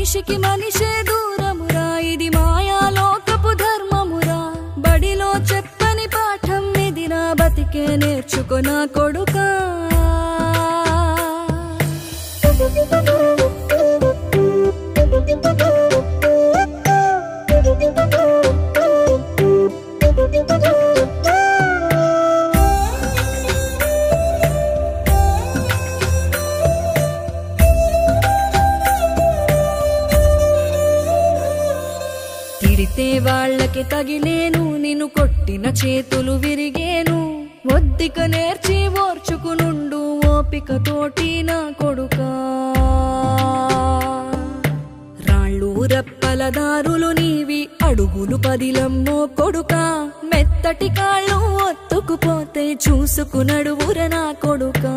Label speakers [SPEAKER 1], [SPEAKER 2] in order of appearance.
[SPEAKER 1] మనిషికి మనిషే దూరమురా ఇది మాయాలోకపు ధర్మమురా బడిలో చెప్పని పాఠం ఇదిరా బతికే నేర్చుకో నా కొడుకా తిడితే వాళ్ళకి తగిలేను నిన్ను కొట్టిన చేతులు విరిగేను ఒద్దిక నేర్చి ఓర్చుకునుండు ఓపికతోటి నా కొడుకా రాళ్ళు రప్పల దారులు నీవి అడుగులు పదిలమ్మో కొడుకా మెత్తటి కాళ్ళు ఒత్తుకుపోతే చూసుకునడువుర నా కొడుకా